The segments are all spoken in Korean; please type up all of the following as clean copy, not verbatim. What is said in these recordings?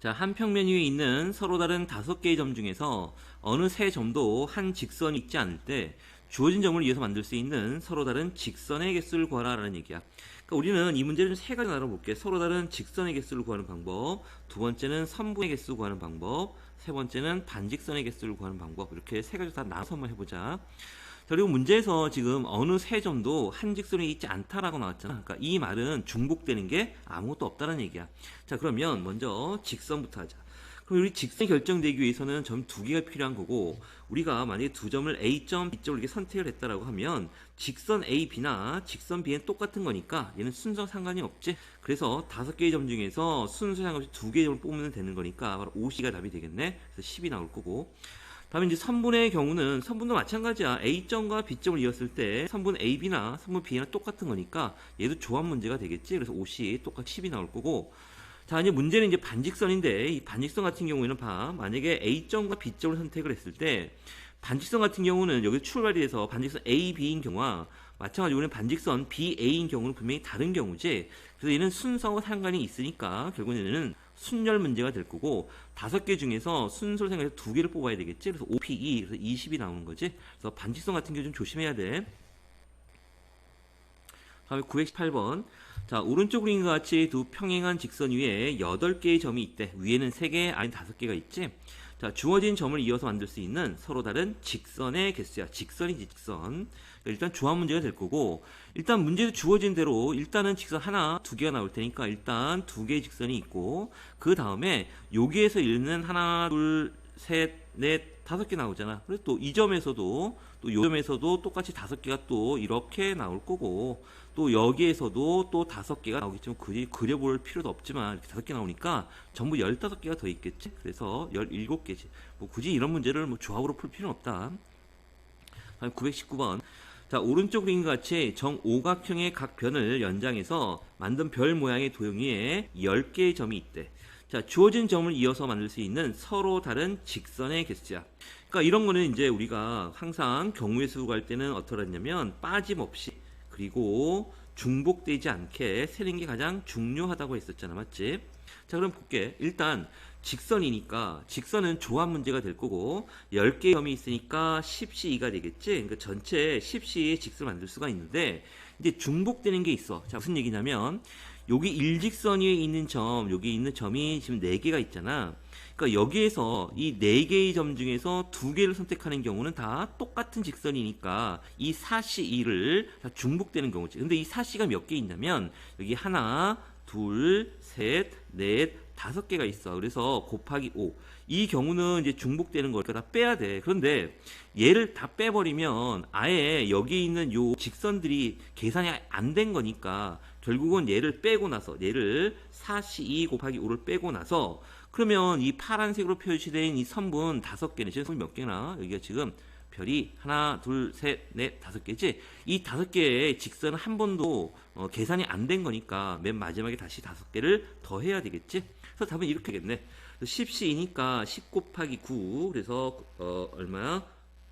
자, 한 평면 위에 있는 서로 다른 5개의 점 중에서 어느 세 점도 한 직선이 있지 않을 때 주어진 점을 이어서 만들 수 있는 서로 다른 직선의 개수를 구하라 라는 얘기야. 그러니까 우리는 이 문제를 세 가지 나눠볼게. 서로 다른 직선의 개수를 구하는 방법, 두 번째는 선분의 개수 구하는 방법, 세 번째는 반직선의 개수를 구하는 방법. 이렇게 세 가지 다 나눠서 한번 해보자. 자, 그리고 문제에서 지금 어느 세 점도 한 직선이 있지 않다라고 나왔잖아. 그러니까 이 말은 중복되는 게 아무것도 없다는 얘기야. 자, 그러면 먼저 직선부터 하자. 그럼 우리 직선이 결정되기 위해서는 점 두 개가 필요한 거고, 우리가 만약에 두 점을 A점, B점을 이렇게 선택을 했다라고 하면 직선 A, B나 직선 B는 똑같은 거니까 얘는 순서 상관이 없지. 그래서 5개의 점 중에서 순서 상관없이 2개의 점을 뽑으면 되는 거니까 바로 5C가 답이 되겠네. 그래서 10이 나올 거고. 다음에 이제 선분의 경우는 선분도 마찬가지야. A점과 B점을 이었을 때 선분 AB나 선분 B나 똑같은 거니까 얘도 조합 문제가 되겠지. 그래서 5C 똑같이 10이 나올 거고. 자, 이제 문제는 이제 반직선인데 이 반직선 같은 경우에는 만약에 A점과 B점을 선택을 했을 때 반직선 같은 경우는 여기 출발이 돼서 반직선 A, B인 경우와 마찬가지로 우리는 반직선 B, A인 경우는 분명히 다른 경우지. 그래서 얘는 순서와 상관이 있으니까 결국은 얘는 순열 문제가 될 거고 5개 중에서 순서를 생각해서 2개를 뽑아야 되겠지. 그래서 5P2 그래서 20이 나오는 거지. 그래서 반직선 같은 경우 좀 조심해야 돼. 다음에 918번. 자, 오른쪽 그림과 같이 두 평행한 직선 위에 8개의 점이 있대. 위에는 3개, 아래는 5개가 있지. 자, 주어진 점을 이어서 만들 수 있는 서로 다른 직선의 개수야. 직선이지, 직선. 일단 조합 문제가 될 거고, 일단 문제도 주어진 대로 일단은 직선 하나, 2개가 나올 테니까 일단 2개의 직선이 있고, 그 다음에 여기에서 읽는 하나, 둘, 셋, 넷, 5개 나오잖아. 그래서 또 이 점에서도 또 이 점에서도 똑같이 5개가 또 이렇게 나올 거고, 또 여기에서도 또 5개가 나오겠지만 굳이 그려볼 필요도 없지만 이렇게 5개 나오니까 전부 15개가 더 있겠지. 그래서 17개지. 뭐 굳이 이런 문제를 뭐 조합으로 풀 필요는 없다. 다음 919번. 자, 오른쪽 그림과 같이 정오각형의 각 변을 연장해서 만든 별 모양의 도형 위에 10개의 점이 있대. 자, 주어진 점을 이어서 만들 수 있는 서로 다른 직선의 개수야. 그러니까 이런 거는 이제 우리가 항상 경우의 수 구할 때는 어떻게 했냐면 빠짐없이 그리고 중복되지 않게 세는 게 가장 중요하다고 했었잖아. 맞지? 자, 그럼 볼게. 일단 직선이니까 직선은 조합 문제가 될 거고 10개의 점이 있으니까 10C2가 되겠지. 그러니까 전체 10C의 직선을 만들 수가 있는데 이제 중복되는 게 있어. 자, 무슨 얘기냐면 여기 일직선 위에 있는 점, 여기 있는 점이 지금 4개가 있잖아. 그러니까 여기에서 이 4개의 점 중에서 2개를 선택하는 경우는 다 똑같은 직선이니까 이 4C2를 다 중복되는 경우지. 근데 이 4C가 몇 개 있냐면 여기 하나, 둘, 셋, 넷, 5개가 있어. 그래서 곱하기 5. 이 경우는 이제 중복되는 거니까 다 빼야 돼. 그런데 얘를 다 빼버리면 아예 여기 있는 요 직선들이 계산이 안 된 거니까 결국은 얘를 빼고 나서 얘를 4C2 곱하기 5를 빼고 나서 그러면 이 파란색으로 표시된 이 선분 5개는 지금 선분 몇 개나? 여기가 지금 별이 하나, 둘, 셋, 넷, 5개지? 이 5개의 직선은 한 번도 계산이 안 된 거니까 맨 마지막에 다시 5개를 더 해야 되겠지? 그래서 답은 이렇게 되겠네. 10C이니까 10 곱하기 9 그래서 얼마야?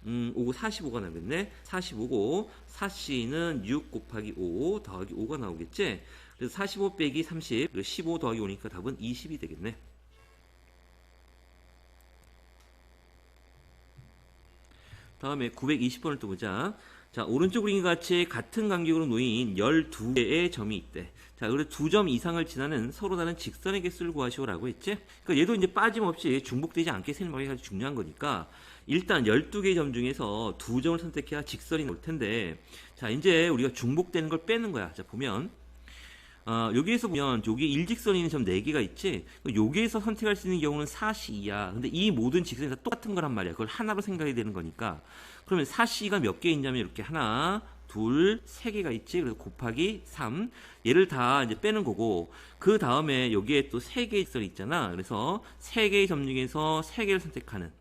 5, 45가 나겠네. 45고 4C는 6 곱하기 5 더하기 5가 나오겠지? 그래서 45 빼기 30 15 더하기 5니까 답은 20이 되겠네. 다음에 920번을 또 보자. 자, 오른쪽 그림과 같이 같은 간격으로 놓인 12개의 점이 있대. 자, 그리고 2점 이상을 지나는 서로 다른 직선의 개수를 구하시오라고 했지? 그러니까 얘도 이제 빠짐없이 중복되지 않게 세는 방법이 아주 중요한 거니까 일단 12개의 점 중에서 2점을 선택해야 직선이 나올 텐데 자, 이제 우리가 중복되는 걸 빼는 거야. 자, 보면 여기에서 보면 여기 일직선이 있는 점 4개가 있지? 여기에서 선택할 수 있는 경우는 4C야. 근데 이 모든 직선이 다 똑같은 거란 말이야. 그걸 하나로 생각이 되는 거니까. 그러면 4C가 몇 개 있냐면 이렇게 하나, 둘, 3개가 있지? 그래서 곱하기 3. 얘를 다 이제 빼는 거고, 그 다음에 여기에 또 3개의 직선이 있잖아. 그래서 3개의 점 중에서 3개를 선택하는.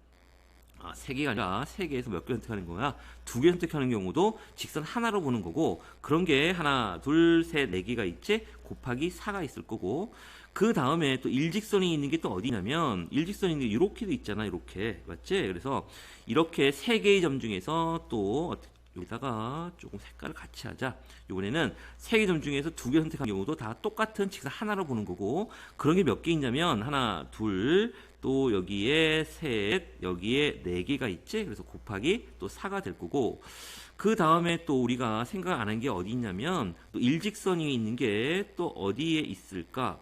3개가 아니라 3개에서 몇 개 선택하는 거야? 2개 선택하는 경우도 직선 하나로 보는 거고 그런 게 하나, 둘, 셋, 4개가 있지? 곱하기 4가 있을 거고 그 다음에 또 일직선이 있는 게 또 어디냐면 일직선이 있는 게 이렇게도 있잖아. 이렇게 맞지? 그래서 이렇게 3개의 점 중에서 또 여기다가 조금 색깔을 같이 하자. 이번에는 3개 점 중에서 2개 선택한 경우도 다 똑같은 직선 하나로 보는 거고, 그런 게 몇 개 있냐면 하나, 둘, 또 여기에 셋, 여기에 4개가 있지. 그래서 곱하기 또 4가 될 거고, 그 다음에 또 우리가 생각 안 한 게 어디 있냐면 또 일직선이 있는 게 또 어디에 있을까?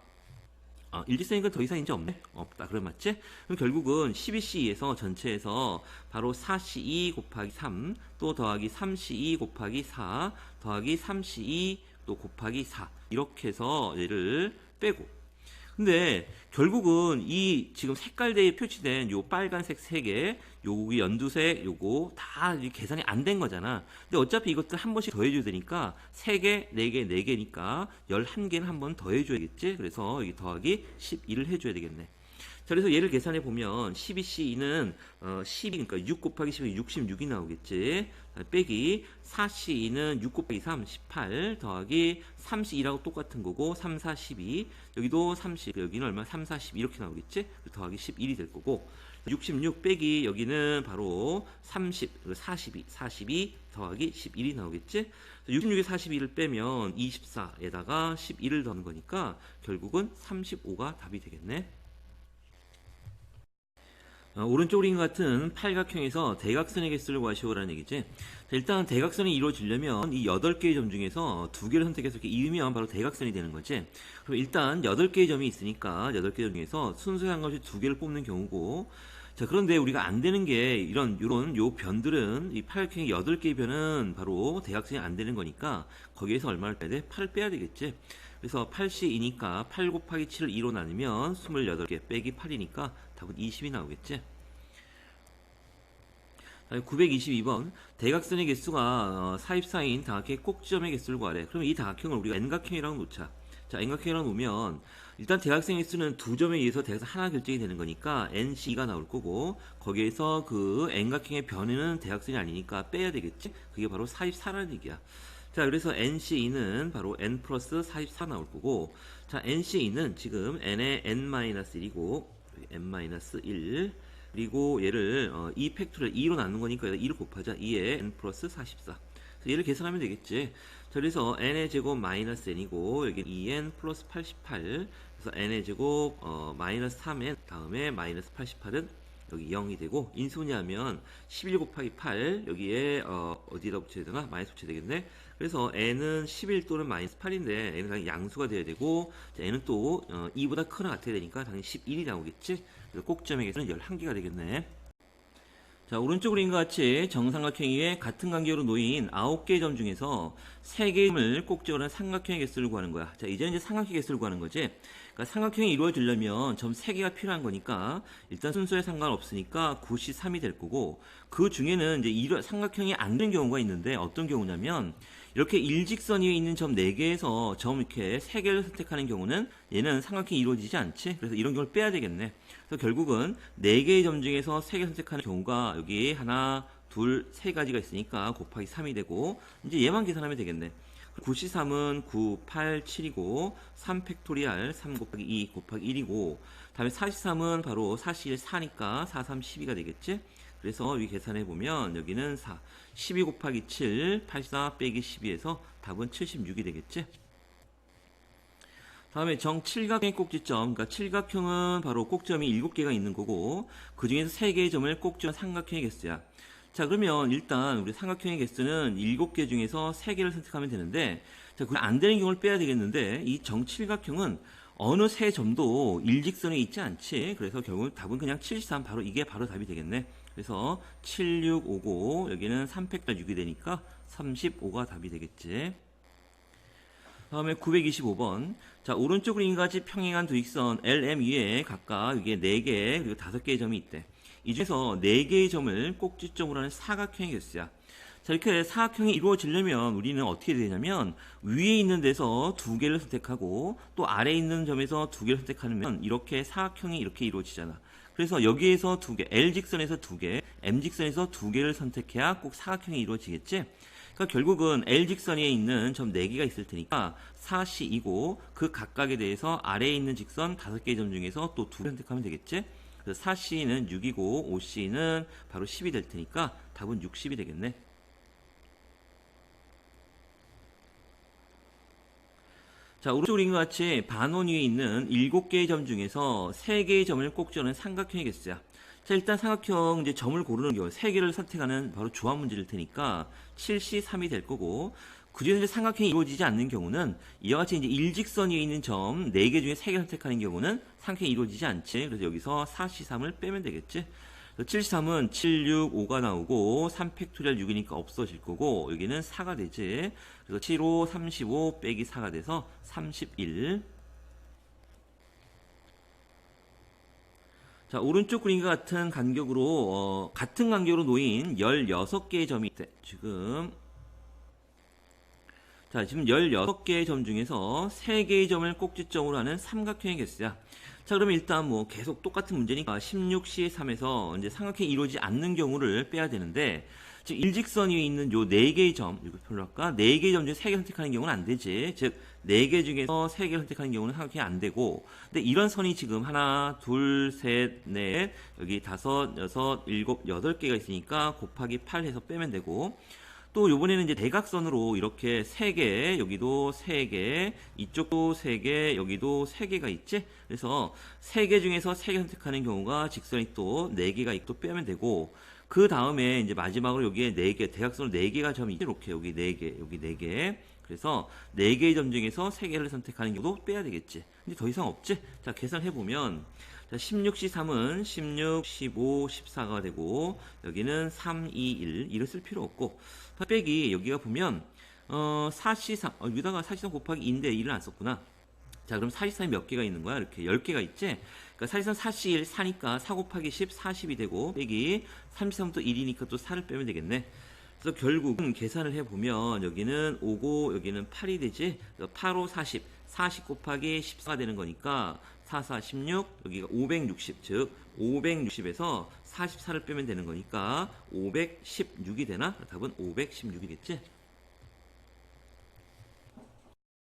일직선이니까 더 이상 이제 없네? 없다. 그럼 맞지? 그럼 결국은 12C2에서 전체에서 바로 4C2 곱하기 3, 또 더하기 3C2 곱하기 4, 더하기 3C2 또 곱하기 4. 이렇게 해서 얘를 빼고. 근데 결국은 이 지금 색깔대에 표시된 요 빨간색 3개, 요기 연두색 요거 다 계산이 안 된 거잖아. 근데 어차피 이것들 한 번씩 더해줘야 되니까 3개, 4개, 4개니까 11개는 한 번 더해줘야겠지. 그래서 여기 더하기 12를 해줘야 되겠네. 자, 그래서 얘를 계산해 보면 12C2는 12, 그러니까 6 곱하기 10이 66이 나오겠지. 빼기 4C2는 6 곱하기 3, 18 더하기 32라고 똑같은 거고 3, 4, 12 여기도 30, 여기는 얼마? 3, 4, 12 이렇게 나오겠지. 더하기 11이 될 거고 66 빼기 여기는 바로 30, 42 더하기 11이 나오겠지. 66에 42를 빼면 24에다가 11을 더하는 거니까 결국은 35가 답이 되겠네. 오른쪽 그림 같은 팔각형에서 대각선의 개수를 구하시오라는 얘기지. 자, 일단 대각선이 이루어지려면 이 8개의 점 중에서 2개를 선택해서 이렇게 이으면 바로 대각선이 되는 거지. 그럼 일단 8개의 점이 있으니까 8개 점 중에서 순서에 상관없이 2개를 뽑는 경우고, 자, 그런데 우리가 안 되는 게 요런 변들은 이 팔각형의 8개의 변은 바로 대각선이 안 되는 거니까 거기에서 얼마를 빼야 돼? 8을 빼야 되겠지. 그래서 8C2니까 8 곱하기 7을 2로 나누면 28개 빼기 8이니까 답은 20이 나오겠지. 922번 대각선의 개수가 44인 다각형의 꼭지점의 개수를 구하래. 그러면 이 다각형을 우리가 N각형이라고 놓자. 자, N각형이라고 놓으면 일단 대각선의 개수는 2점에 의해서 대각선 하나 결정이 되는 거니까 NC가 나올 거고, 거기에서 그 N각형의 변에는 대각선이 아니니까 빼야 되겠지. 그게 바로 44라는 얘기야. 자, 그래서 NC2는 바로 N 플러스 44 나올 거고, 자, NC2는 지금 N의 N-1이고, N-1, 그리고 얘를 2 팩토리얼 2로 나눈 거니까 2를 곱하자. 2에 N 플러스 44. 그래서 얘를 계산하면 되겠지. 자, 그래서 N의 제곱 마이너스 N이고, 여기 2N 플러스 88. 그래서 N의 제곱 마이너스 3N, 다음에 마이너스 88은 여기 0이 되고, 인수분해하면 11 곱하기 8 여기에 어디다 붙여야 되나? 마이너스 붙여야 되겠네. 그래서 n은 11 또는 마이너스 8인데 n은 당연히 양수가 돼야 되고, 자, n은 또 2보다 크거나 같아야 되니까 당연히 11이 나오겠지. 그래서 꼭지점에게서는 11개가 되겠네. 자, 오른쪽 그림과 같이 정삼각형 위에 같은 간격으로 놓인 9개의 점 중에서 3개의 점을 꼭지로 한 삼각형의 개수를 구하는 거야. 자, 이제 삼각형의 개수를 구하는 거지. 그러니까 삼각형이 이루어지려면 점 3개가 필요한 거니까 일단 순서에 상관없으니까 9C3이 될 거고, 그 중에는 이제 삼각형이 안 되는 경우가 있는데 어떤 경우냐면 이렇게 일직선 위에 있는 점 4개에서 점 이렇게 3개를 선택하는 경우는 얘는 삼각형이 이루어지지 않지. 그래서 이런 경우를 빼야 되겠네. 그래서 결국은 4개의 점 중에서 3개 선택하는 경우가 여기 하나, 둘, 세 가지가 있으니까 곱하기 3이 되고, 이제 얘만 계산하면 되겠네. 9C3은 9, 8, 7이고 3 팩토리알 3 곱하기 2 곱하기 1이고, 다음에 43은 바로 4C1 4니까 4, 3, 12가 되겠지. 그래서 여기 계산해보면 여기는 4, 12 곱하기 7, 84 빼기 12에서 답은 76이 되겠지. 다음에 정칠각형의 꼭지점, 그러니까 칠각형은 바로 꼭지점이 7개가 있는 거고, 그 중에서 3개의 점을 꼭지점 삼각형의 개수야. 자, 그러면 일단 우리 삼각형의 개수는 7개 중에서 3개를 선택하면 되는데, 자, 안 되는 경우를 빼야 되겠는데, 이 정칠각형은 어느 세 점도 일직선에 있지 않지. 그래서 결국 답은 그냥 73, 바로 이게 바로 답이 되겠네. 그래서 7659, 여기는 3팩터 6이 되니까 35가 답이 되겠지. 다음에 925번. 자, 오른쪽 그림과 같이 평행한 두 직선 LM 위에 각각 이게 4개 그리고 5개의 점이 있대. 이 중에서 4개의 점을 꼭지점으로 하는 사각형의 개수야. 자, 이렇게 사각형이 이루어지려면 우리는 어떻게 되냐면 위에 있는 데서 2개를 선택하고 또 아래에 있는 점에서 2개를 선택하면 이렇게 사각형이 이렇게 이루어지잖아. 그래서 여기에서 2개, L직선에서 2개, M직선에서 2개를 선택해야 꼭 사각형이 이루어지겠지? 그러니까 결국은 L직선에 있는 점 4개가 있을 테니까 4C이고, 그 각각에 대해서 아래에 있는 직선 5개의 점 중에서 또 2개 선택하면 되겠지? 그래서 4C는 6이고 5C는 바로 10이 될 테니까 답은 60이 되겠네. 자, 오른쪽 그림과 같이 반원 위에 있는 7개의 점 중에서 3개의 점을 꼭 지어낸 삼각형이겠어요. 자, 일단 삼각형 이제 점을 고르는 경우 3개를 선택하는 바로 조합 문제일 테니까 7C3이 될 거고, 그중에서 이제 삼각형이 이루어지지 않는 경우는 이와 같이 이제 일직선 위에 있는 점 4개 중에 3개 선택하는 경우는 삼각형이 이루어지지 않지. 그래서 여기서 4C3을 빼면 되겠지. 7C3은 7, 6, 5가 나오고 3팩토리얼 6이니까 없어질 거고, 여기는 4가 되지. 그래서 7, 5, 35 빼기 4가 돼서 31. 자, 오른쪽 그림과 같은 간격으로 같은 간격으로 놓인 16개의 점이 있대. 지금 16개의 점 중에서 3개의 점을 꼭지점으로 하는 삼각형이겠어요. 자, 그러면 일단 뭐 계속 똑같은 문제니까 16C3에서 이제 삼각형이 이루어지지 않는 경우를 빼야 되는데, 지금 일직선 위에 있는 요 4개의 점, 이거 별로 할까? 4개의 점 중에 3개 선택하는 경우는 안 되지. 즉, 4개 중에서 3개 선택하는 경우는 삼각형이 안 되고, 근데 이런 선이 지금 하나, 둘, 셋, 넷, 여기 5, 6, 7, 8개가 있으니까 곱하기 8 해서 빼면 되고, 또 요번에는 이제 대각선으로 이렇게 3개, 여기도 3개, 이쪽도 3개, 여기도 3개가 있지? 그래서 3개 중에서 3개 선택하는 경우가 직선이 또 4개가 또 빼면 되고, 그 다음에 이제 마지막으로 여기에 4개, 대각선으로 4개가 점이 있지? 이렇게 여기 4개, 여기 4개. 그래서 4개의 점 중에서 3개를 선택하는 경우도 빼야 되겠지. 근데 더 이상 없지? 자, 계산해보면, 자, 16C3은 16, 15, 14가 되고, 여기는 3, 2, 1. 이를 쓸 필요 없고, 빼기, 여기가 보면, 4C3, 여기다가 4C3 곱하기 2인데 1을 안 썼구나. 자, 그럼 4C3이 몇 개가 있는 거야? 이렇게 10개가 있지? 그러니까 4C3 4C1, 4니까 4 곱하기 10, 40이 되고, 빼기, 33도 1이니까 또 4를 빼면 되겠네. 그래서 결국은 계산을 해보면, 여기는 5고, 여기는 8이 되지? 8, 5, 40. 40 곱하기 14가 되는 거니까 4, 4, 16, 여기가 560, 즉 560에서 44를 빼면 되는 거니까 516이 되나? 답은 516이겠지?